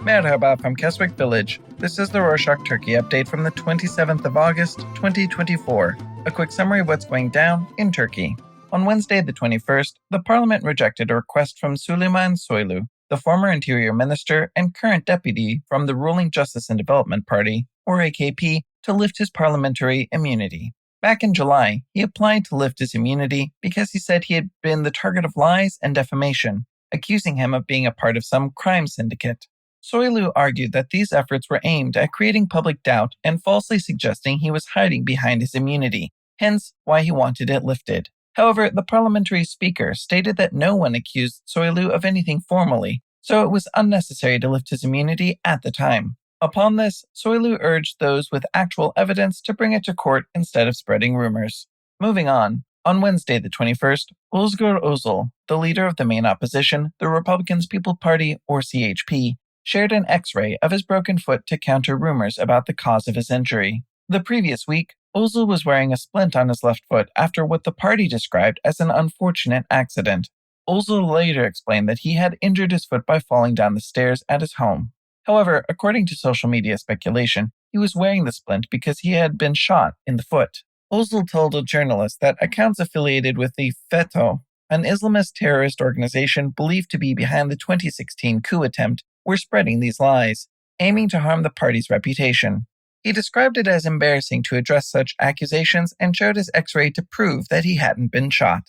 Merhaba from Keswick Village. This is the Rorschach Turkey update from the 27th of August, 2024. A quick summary of what's going down in Turkey. On Wednesday the 21st, the parliament rejected a request from Süleyman Soylu, the former interior minister and current deputy from the ruling Justice and Development Party, or AKP, to lift his parliamentary immunity. Back in July, he applied to lift his immunity because he said he had been the target of lies and defamation, accusing him of being a part of some crime syndicate. Soylu argued that these efforts were aimed at creating public doubt and falsely suggesting he was hiding behind his immunity, hence why he wanted it lifted. However, the parliamentary speaker stated that no one accused Soylu of anything formally, so it was unnecessary to lift his immunity at the time. Upon this, Soylu urged those with actual evidence to bring it to court instead of spreading rumors. Moving on Wednesday the 21st, Özel, the leader of the main opposition, the Republicans' People Party, or CHP, shared an X-ray of his broken foot to counter rumors about the cause of his injury. The previous week, Özel was wearing a splint on his left foot after what the party described as an unfortunate accident. Özel later explained that he had injured his foot by falling down the stairs at his home. However, according to social media speculation, he was wearing the splint because he had been shot in the foot. Özel told a journalist that accounts affiliated with the FETÖ, an Islamist terrorist organization believed to be behind the 2016 coup attempt, were spreading these lies, aiming to harm the party's reputation. He described it as embarrassing to address such accusations and showed his X-ray to prove that he hadn't been shot.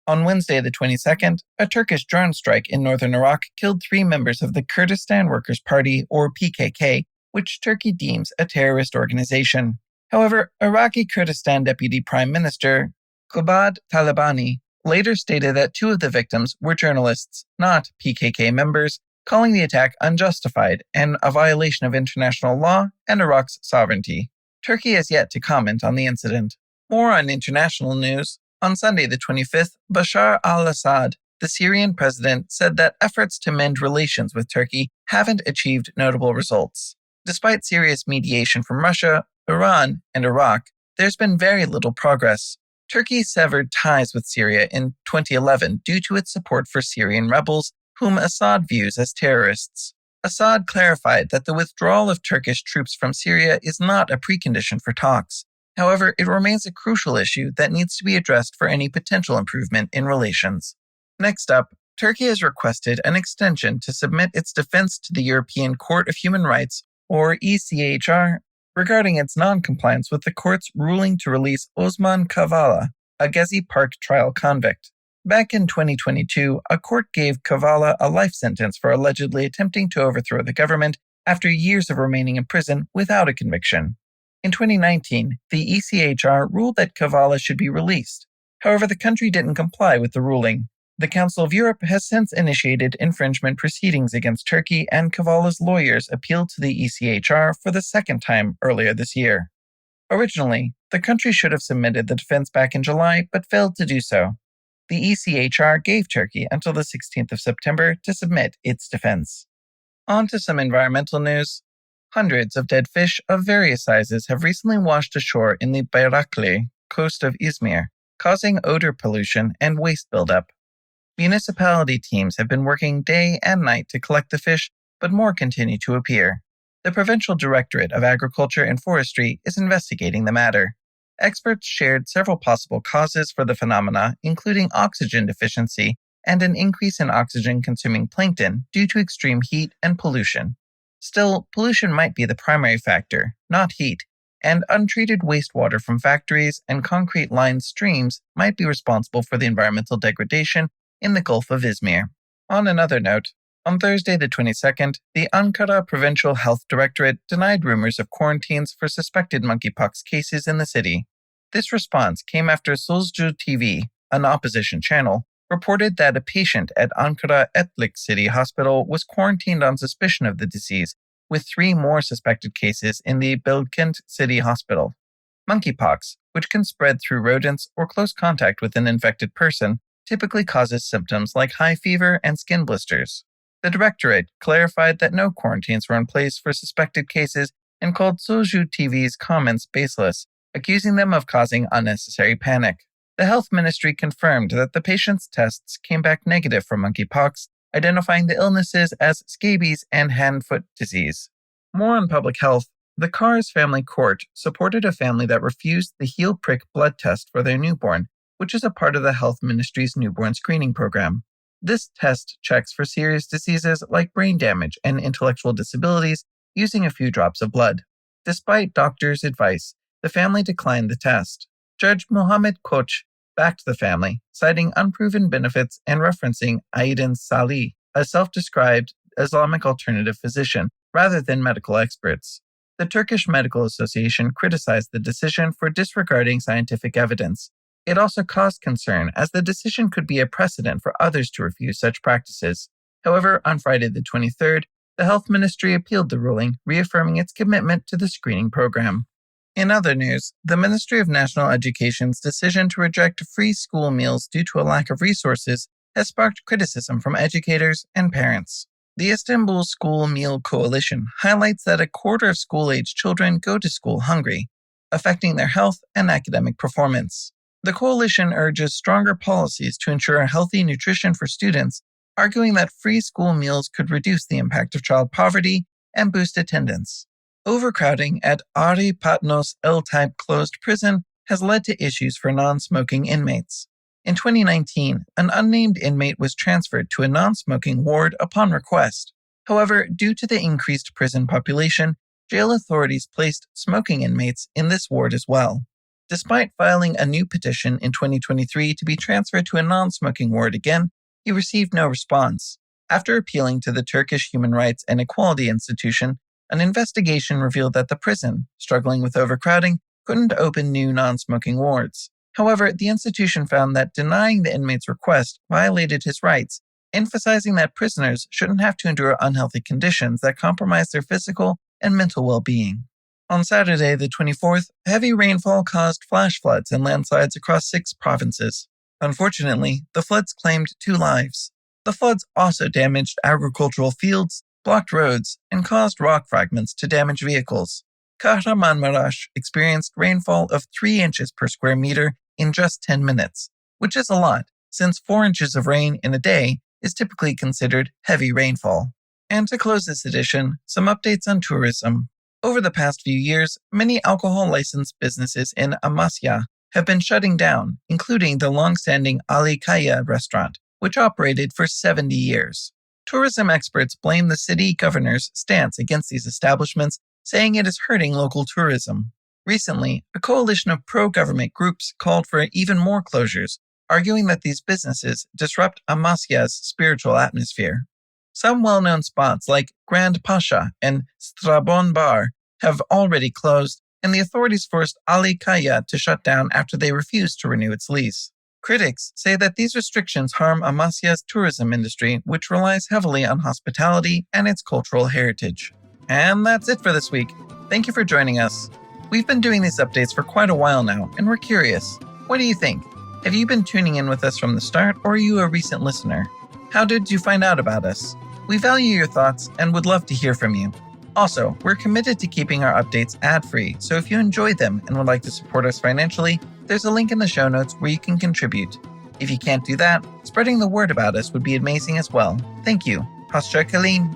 On Wednesday the 22nd, a Turkish drone strike in northern Iraq killed 3 members of the Kurdistan Workers' Party, or PKK, which Turkey deems a terrorist organization. However, Iraqi Kurdistan Deputy Prime Minister Qubad Talabani later stated that 2 of the victims were journalists, not PKK members, calling the attack unjustified and a violation of international law and Iraq's sovereignty. Turkey has yet to comment on the incident. More on international news. On Sunday the 25th, Bashar al-Assad, the Syrian president, said that efforts to mend relations with Turkey haven't achieved notable results. Despite serious mediation from Russia, Iran, and Iraq, there's been very little progress. Turkey severed ties with Syria in 2011 due to its support for Syrian rebels, whom Assad views as terrorists. Assad clarified that the withdrawal of Turkish troops from Syria is not a precondition for talks. However, it remains a crucial issue that needs to be addressed for any potential improvement in relations. Next up, Turkey has requested an extension to submit its defense to the European Court of Human Rights, or ECHR, regarding its non-compliance with the court's ruling to release Osman Kavala, a Gezi Park trial convict. Back in 2022, a court gave Kavala a life sentence for allegedly attempting to overthrow the government after years of remaining in prison without a conviction. In 2019, the ECHR ruled that Kavala should be released. However, the country didn't comply with the ruling. The Council of Europe has since initiated infringement proceedings against Turkey, and Kavala's lawyers appealed to the ECHR for the second time earlier this year. Originally, the country should have submitted the defense back in July, but failed to do so. The ECHR gave Turkey until the 16th of September to submit its defense. On to some environmental news. Hundreds of dead fish of various sizes have recently washed ashore in the Bayrakli coast of Izmir, causing odor pollution and waste buildup. Municipality teams have been working day and night to collect the fish, but more continue to appear. The Provincial Directorate of Agriculture and Forestry is investigating the matter. Experts shared several possible causes for the phenomena, including oxygen deficiency and an increase in oxygen-consuming plankton due to extreme heat and pollution. Still, pollution might be the primary factor, not heat, and untreated wastewater from factories and concrete-lined streams might be responsible for the environmental degradation in the Gulf of Izmir. On another note, on Thursday the 22nd, the Ankara Provincial Health Directorate denied rumors of quarantines for suspected monkeypox cases in the city. This response came after Soylu TV, an opposition channel, reported that a patient at Ankara Etlik City Hospital was quarantined on suspicion of the disease, with 3 more suspected cases in the Bilkent City Hospital. Monkeypox, which can spread through rodents or close contact with an infected person, typically causes symptoms like high fever and skin blisters. The directorate clarified that no quarantines were in place for suspected cases and called Soylu TV's comments baseless, accusing them of causing unnecessary panic. The health ministry confirmed that the patient's tests came back negative for monkeypox, identifying the illnesses as scabies and hand-foot disease. More on public health. The Carr's family court supported a family that refused the heel prick blood test for their newborn, which is a part of the health ministry's newborn screening program. This test checks for serious diseases like brain damage and intellectual disabilities using a few drops of blood. Despite doctors' advice, the family declined the test. Judge Mohammed Koch backed the family, citing unproven benefits and referencing Aydin Salih, a self-described Islamic alternative physician, rather than medical experts. The Turkish Medical Association criticized the decision for disregarding scientific evidence. It also caused concern, as the decision could be a precedent for others to refuse such practices. However, on Friday the 23rd, the Health Ministry appealed the ruling, reaffirming its commitment to the screening program. In other news, the Ministry of National Education's decision to reject free school meals due to a lack of resources has sparked criticism from educators and parents. The Istanbul School Meal Coalition highlights that a quarter of school-age children go to school hungry, affecting their health and academic performance. The coalition urges stronger policies to ensure healthy nutrition for students, arguing that free school meals could reduce the impact of child poverty and boost attendance. Overcrowding at Ari Patnos L-type closed prison has led to issues for non-smoking inmates. In 2019, an unnamed inmate was transferred to a non-smoking ward upon request. However, due to the increased prison population, jail authorities placed smoking inmates in this ward as well. Despite filing a new petition in 2023 to be transferred to a non-smoking ward again, he received no response. After appealing to the Turkish Human Rights and Equality Institution, an investigation revealed that the prison, struggling with overcrowding, couldn't open new non-smoking wards. However, the institution found that denying the inmate's request violated his rights, emphasizing that prisoners shouldn't have to endure unhealthy conditions that compromise their physical and mental well-being. On Saturday, the 24th, heavy rainfall caused flash floods and landslides across 6 provinces. Unfortunately, the floods claimed 2 lives. The floods also damaged agricultural fields, blocked roads, and caused rock fragments to damage vehicles. Kahramanmaraş experienced rainfall of 3 inches per square meter in just 10 minutes, which is a lot, since 4 inches of rain in a day is typically considered heavy rainfall. And to close this edition, some updates on tourism. Over the past few years, many alcohol-licensed businesses in Amasya have been shutting down, including the long-standing Ali Kaya restaurant, which operated for 70 years. Tourism experts blame the city governor's stance against these establishments, saying it is hurting local tourism. Recently, a coalition of pro-government groups called for even more closures, arguing that these businesses disrupt Amasya's spiritual atmosphere. Some well-known spots like Grand Pasha and Strabon Bar have already closed, and the authorities forced Ali Kaya to shut down after they refused to renew its lease. Critics say that these restrictions harm Amasya's tourism industry, which relies heavily on hospitality and its cultural heritage. And that's it for this week. Thank you for joining us. We've been doing these updates for quite a while now, and we're curious. What do you think? Have you been tuning in with us from the start, or are you a recent listener? How did you find out about us? We value your thoughts and would love to hear from you. Also, we're committed to keeping our updates ad-free, so if you enjoy them and would like to support us financially, there's a link in the show notes where you can contribute. If you can't do that, spreading the word about us would be amazing as well. Thank you. Hoşça kalın.